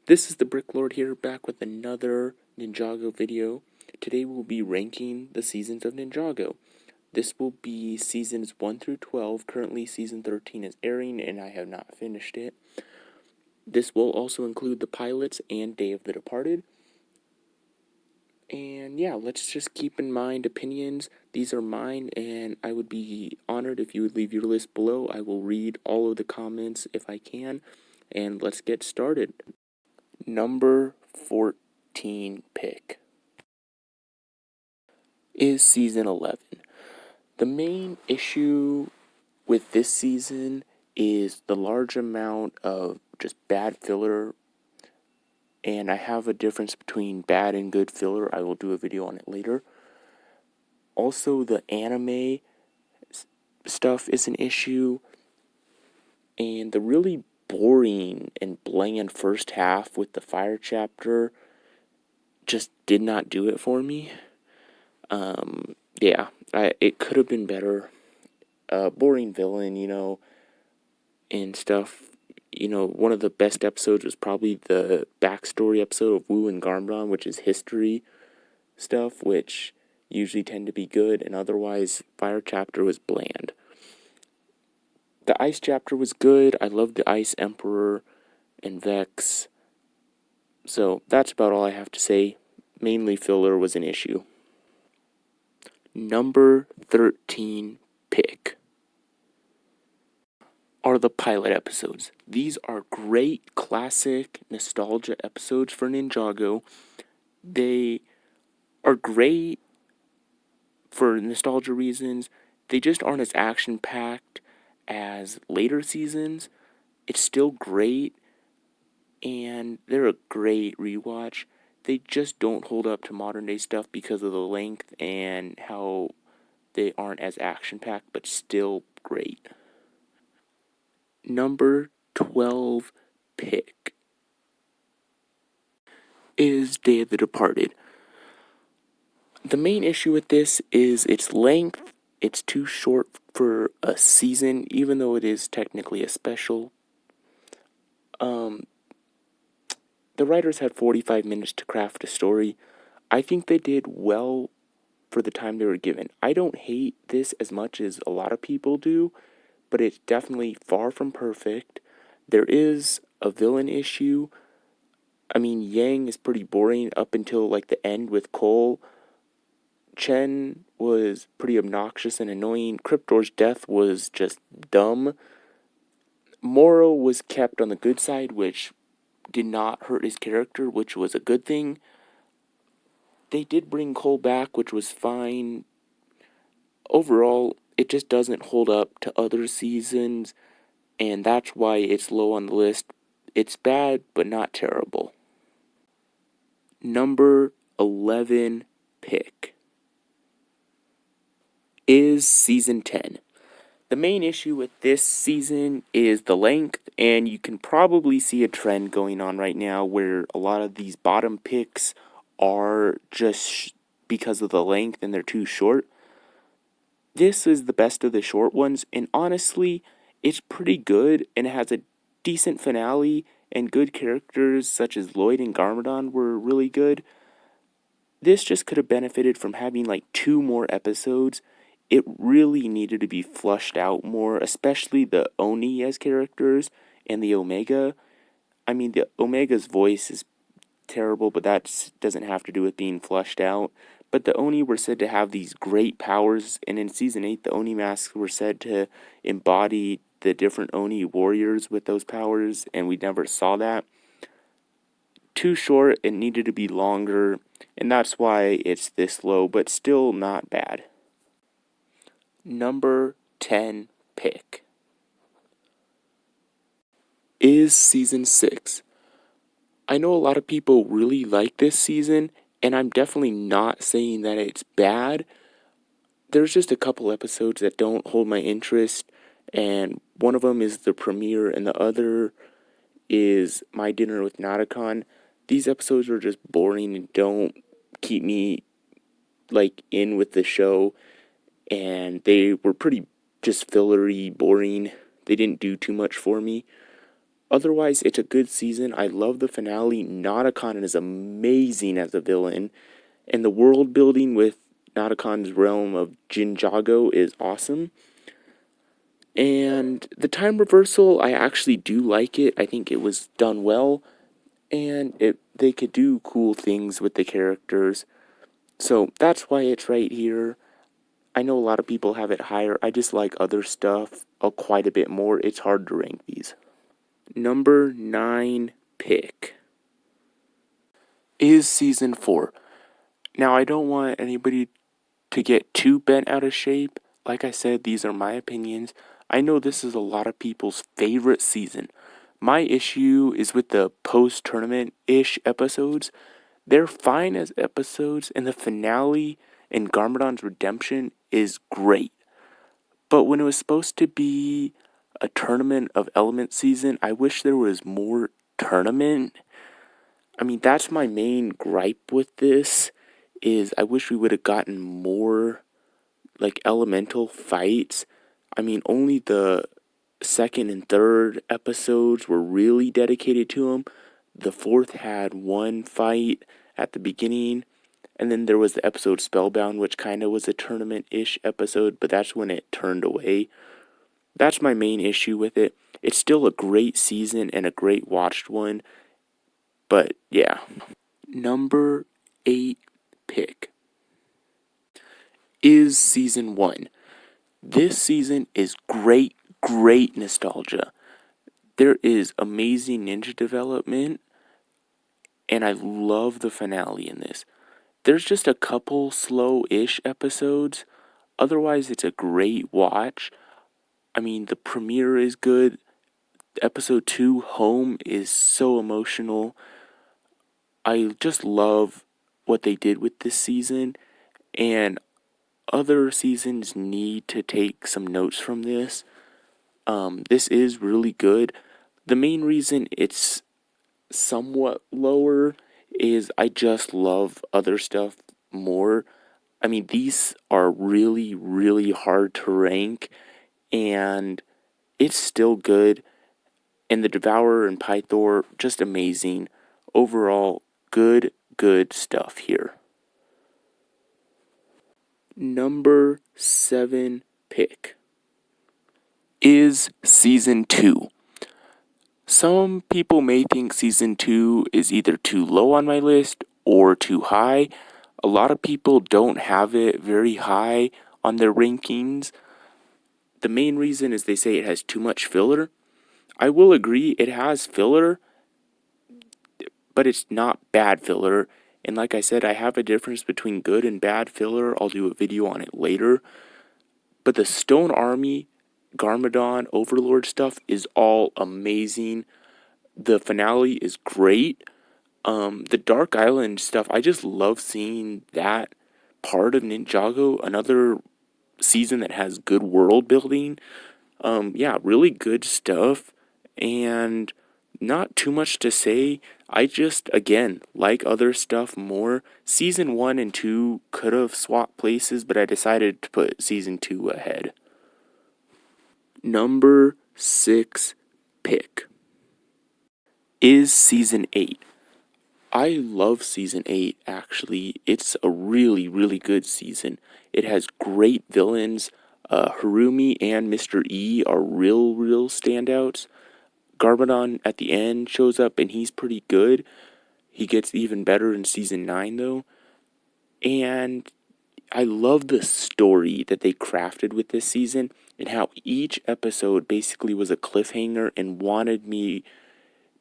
This is the Bricklord here, back with another Ninjago video. Today we'll be ranking the seasons of Ninjago. This will be seasons 1 through 12. Currently season 13 is airing and I have not finished it. This will also include the pilots and Day of the Departed. And yeah, let's just keep in mind opinions. These are mine, and I would be honored if you would leave your list below. I will read all of the comments if I can, and let's get started. Number 14 pick is season 11. The main issue with this season is the large amount of just bad filler, and I have a difference between bad and good filler. I will do a video on it later. Also, the anime stuff is an issue, and the really boring and bland first half with the fire chapter just did not do it for me. Yeah, it could have been better. Boring villain, and stuff. One of the best episodes was probably the backstory episode of Wu and Garmadon, which is history stuff, which usually tend to be good, and otherwise, Fire chapter was bland. The Ice chapter was good. I loved the Ice Emperor and Vex. So that's about all I have to say. Mainly filler was an issue. Number 13 pick are the pilot episodes. These are great, classic, nostalgia episodes for Ninjago. They are great for nostalgia reasons. They just aren't as action-packed as later seasons. It's still great, and they're a great rewatch. They just don't hold up to modern-day stuff because of the length and how they aren't as action-packed, but still great. Number 12 pick is Day of the Departed. The main issue with this is its length. It's too short for a season, even though it is technically a special. The writers had 45 minutes to craft a story. I think they did well for the time they were given. I don't hate this as much as a lot of people do, but it's definitely far from perfect. There is a villain issue. I mean, Yang is pretty boring up until like the end with Cole. Chen was pretty obnoxious and annoying. Cryptor's death was just dumb. Moro was kept on the good side, which did not hurt his character, which was a good thing. They did bring Cole back, which was fine. Overall, it just doesn't hold up to other seasons, and that's why it's low on the list. It's bad, but not terrible. Number 11 pick is season 10. The main issue with this season is the length, and you can probably see a trend going on right now where a lot of these bottom picks are just because of the length and they're too short. This is the best of the short ones, and honestly, it's pretty good, and it has a decent finale, and good characters such as Lloyd and Garmadon were really good. This just could have benefited from having like 2 more episodes. It really needed to be flushed out more, especially the Oni as characters and the Omega. I mean, the Omega's voice is terrible, but that doesn't have to do with being flushed out. But the Oni were said to have these great powers, and in Season 8, the Oni masks were said to embody the different Oni warriors with those powers, and we never saw that. Too short, it needed to be longer, and that's why it's this low, but still not bad. Number 10 pick is Season 6. I know a lot of people really like this season, and I'm definitely not saying that it's bad. There's just a couple episodes that don't hold my interest, and one of them is the premiere, and the other is My Dinner with Nauticon. These episodes are just boring and don't keep me, like, in with the show, and they were pretty just fillery, boring. They didn't do too much for me. Otherwise, it's a good season. I love the finale. Notakon is amazing as a villain, and the world building with Notakon's realm of Ninjago is awesome. And the time reversal, I actually do like it. I think it was done well, and they could do cool things with the characters. So that's why it's right here. I know a lot of people have it higher. I just like other stuff quite a bit more. It's hard to rank these. Number 9 pick is season 4. Now, I don't want anybody to get too bent out of shape. Like I said, these are my opinions. I know this is a lot of people's favorite season. My issue is with the post tournament ish episodes. They're fine as episodes, and the finale and Garmadon's redemption is great. But when it was supposed to be a tournament of element season, I wish there was more tournament. I mean, that's my main gripe with this, is I wish we would have gotten more like elemental fights. I mean, only the second and third episodes were really dedicated to them. The fourth had one fight at the beginning, and then there was the episode Spellbound, which kind of was a tournament-ish episode, but that's when it turned away. That's my main issue with it. It's still a great season and a great watched one, but yeah. Number 8 pick is season 1. This season is great, great nostalgia. There is amazing ninja development, and I love the finale in this. There's just a couple slow-ish episodes. Otherwise, it's a great watch. I mean, the premiere is good. Episode 2, Home, is so emotional. I just love what they did with this season, and other seasons need to take some notes from this. This is really good. The main reason it's somewhat lower is I just love other stuff more. I mean, these are really, really hard to rank, and it's still good. And the Devourer and Pythor, just amazing. Overall, good, good stuff here. Number 7 pick is season 2. Some people may think season 2 is either too low on my list or too high. A lot of people don't have it very high on their rankings. The main reason is they say it has too much filler. I will agree it has filler, but it's not bad filler. And like I said, I have a difference between good and bad filler. I'll do a video on it later. But the Stone Army, Garmadon, Overlord stuff is all amazing. The finale is great. The Dark Island stuff, I just love seeing that part of Ninjago. Another season that has good world building. Yeah, really good stuff. And not too much to say. I just, again, like other stuff more. Season 1 and 2 could have swapped places, but I decided to put season 2 ahead. Number 6 pick is season 8. I love season 8, actually. It's a really, really good season. It has great villains. Harumi and Mr. E are real standouts. Garmadon at the end shows up and he's pretty good. He gets even better in season 9 though. And I love the story that they crafted with this season and how each episode basically was a cliffhanger and wanted me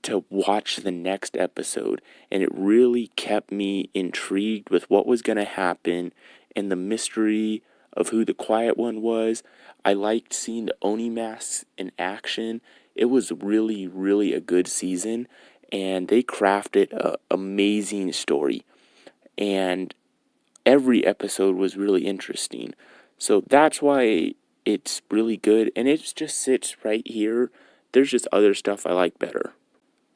to watch the next episode. And it really kept me intrigued with what was going to happen and the mystery of who the Quiet One was. I liked seeing the Oni masks in action. It was really, really a good season, and they crafted an amazing story. And every episode was really interesting. So that's why it's really good, and it just sits right here. There's just other stuff I like better.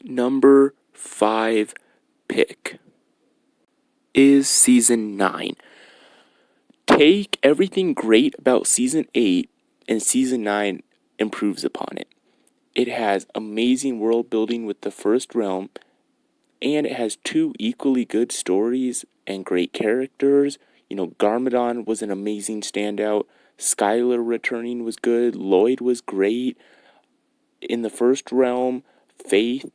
Number 5 pick is season 9. Take everything great about season 8 and season 9 improves upon it. It has amazing world building with the first realm, and it has two equally good stories and great characters. Garmadon was an amazing standout. Skylar returning was good. Lloyd was great. In the first realm, Faith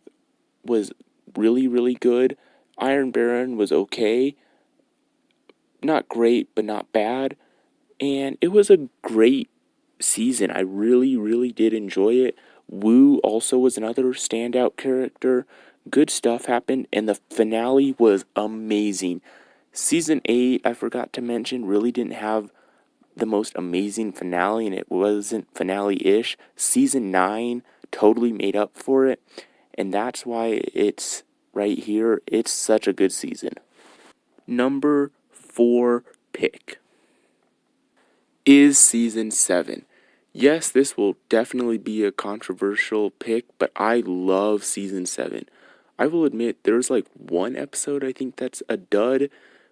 was really, really good. Iron Baron was okay. Not great, but not bad. And it was a great season. I really, really did enjoy it. Wu also was another standout character. Good stuff happened, and the finale was amazing. Season 8, I forgot to mention, really didn't have the most amazing finale, and it wasn't finale-ish. Season 9 totally made up for it, and that's why it's right here. It's such a good season. Number 4 pick is season 7. Yes, this will definitely be a controversial pick, but I love season 7. I will admit there's like one episode I think that's a dud,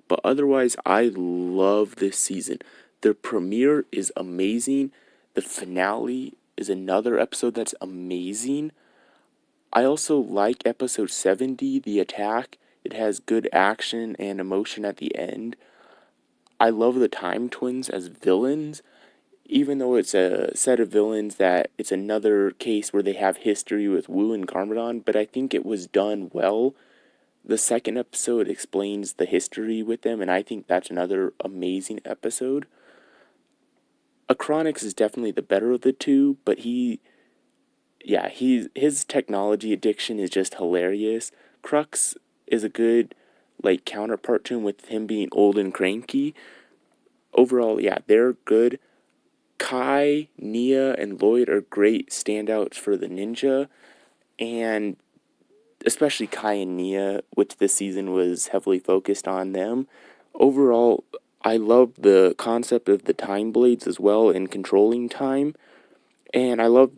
but otherwise I love this season. The premiere is amazing. The finale is another episode that's amazing. I also like episode 70, The Attack. It has good action and emotion at the end. I love the Time Twins as villains, even though it's a set of villains that it's another case where they have history with Wu and Garmadon, but I think it was done well. The second episode explains the history with them, and I think that's another amazing episode. Achronix is definitely the better of the two, but his technology addiction is just hilarious. Crux is a good counterpart to him with him being old and cranky. Overall, yeah, they're good. Kai, Nia, and Lloyd are great standouts for the ninja, and especially Kai and Nia, which this season was heavily focused on them. Overall, I love the concept of the time blades as well and controlling time, and I love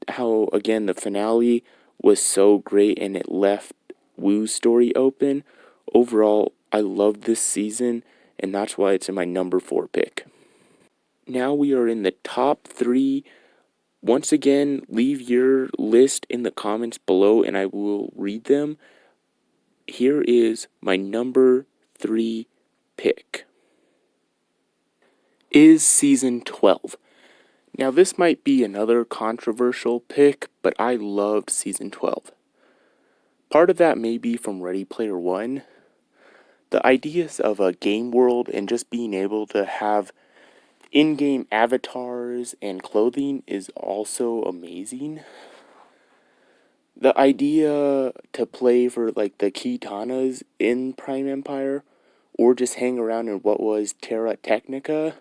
how, again, the finale was so great and it left Wu's story open. Overall, I love this season, and that's why it's in my number 4 pick. Now we are in the top 3. Once again, leave your list in the comments below and I will read them. Here is my number 3 pick. Is season 12. Now this might be another controversial pick, but I loved season 12. Part of that may be from Ready Player One. The ideas of a game world and just being able to have in-game avatars and clothing is also amazing. The idea to play for the Kitanas in Prime Empire or just hang around in what was Terra Technica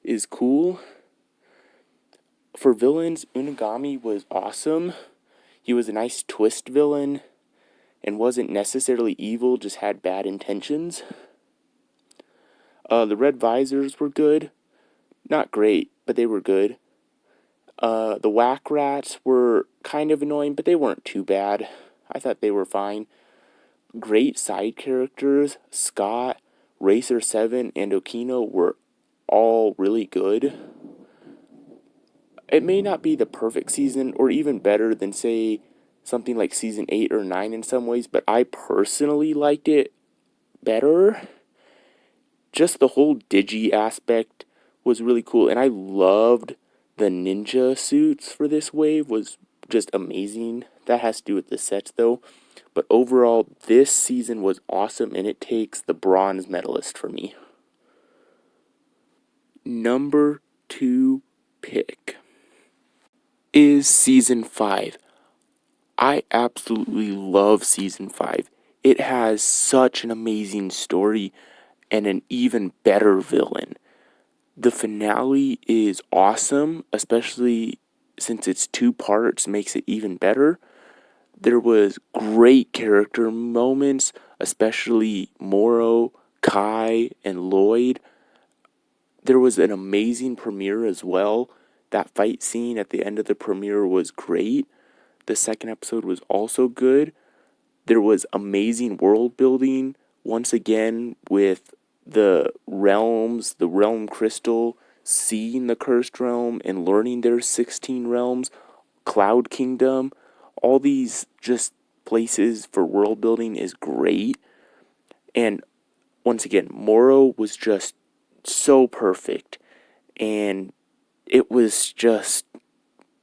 is cool. For villains, Unagami was awesome. He was a nice twist villain and wasn't necessarily evil, just had bad intentions. The Red Visors were good. Not great, but they were good. The Whack Rats were kind of annoying, but they weren't too bad. I thought they were fine. Great side characters. Scott, Racer 7, and Okino were all really good. It may not be the perfect season, or even better than, say, something like season 8 or 9 in some ways, but I personally liked it better. Just the whole digi aspect was really cool, and I loved the ninja suits for this wave was just amazing. That has to do with the sets though. But overall, this season was awesome, and it takes the bronze medalist for me. Number 2 pick is season 5. I absolutely love season 5. It has such an amazing story and an even better villain. The finale is awesome, especially since it's 2 parts, makes it even better. There was great character moments, especially Moro, Kai, and Lloyd. There was an amazing premiere as well. That fight scene at the end of the premiere was great. The second episode was also good. There was amazing world building, once again, with the realms, the realm crystal, seeing the cursed realm, and learning there's 16 realms. Cloud Kingdom, all these just places for world building is great. And once again, Moro was just so perfect. And it was just,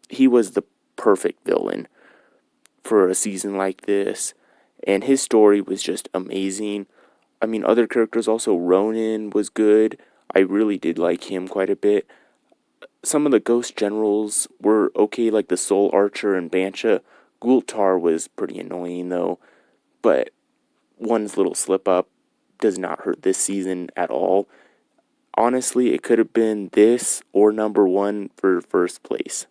he was the perfect villain for a season like this. And his story was just amazing. I mean, other characters also, Ronin was good. I really did like him quite a bit. Some of the ghost generals were okay, like the Soul Archer and Bancha. Gultar was pretty annoying though, but one's little slip up does not hurt this season at all. Honestly, it could have been this or number one for first place.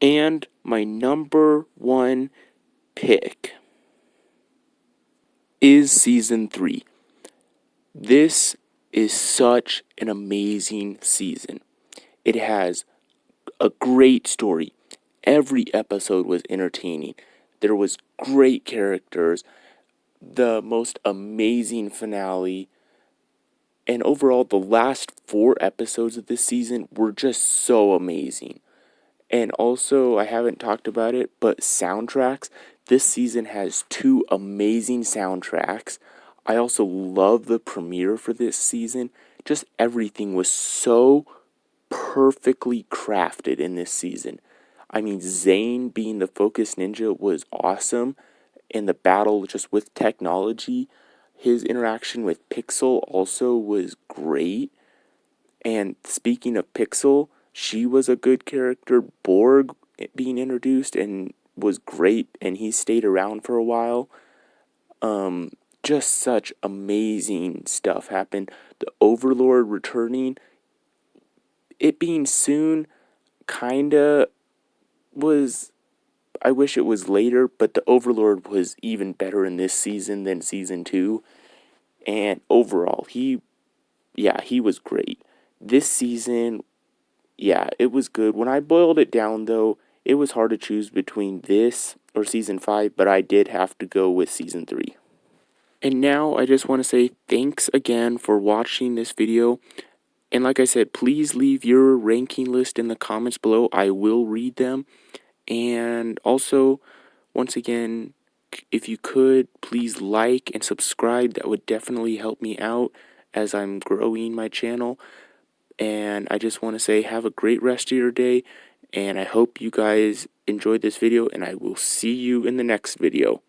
And my number one pick is season 3. This is such an amazing season. It has a great story. Every episode was entertaining. There was great characters, the most amazing finale, and overall the last 4 episodes of this season were just so amazing. And also, I haven't talked about it, but soundtracks. This season has 2 amazing soundtracks. I also love the premiere for this season. Just everything was so perfectly crafted in this season. I mean, Zane being the Focus Ninja was awesome. And the battle just with technology, his interaction with Pixel also was great. And speaking of Pixel, she was a good character. Borg being introduced and was great, and he stayed around for a while. Just such amazing stuff happened. The Overlord returning, it being soon, kinda was. I wish it was later, but the Overlord was even better in this season than season 2. And overall, he was great. This season, yeah, it was good. When I boiled it down, though, it was hard to choose between this or season 5, but I did have to go with season 3. And now I just want to say thanks again for watching this video. And like I said, please leave your ranking list in the comments below. I will read them. And also, once again, if you could, please like and subscribe. That would definitely help me out as I'm growing my channel. And I just want to say have a great rest of your day. And I hope you guys enjoyed this video. And I will see you in the next video.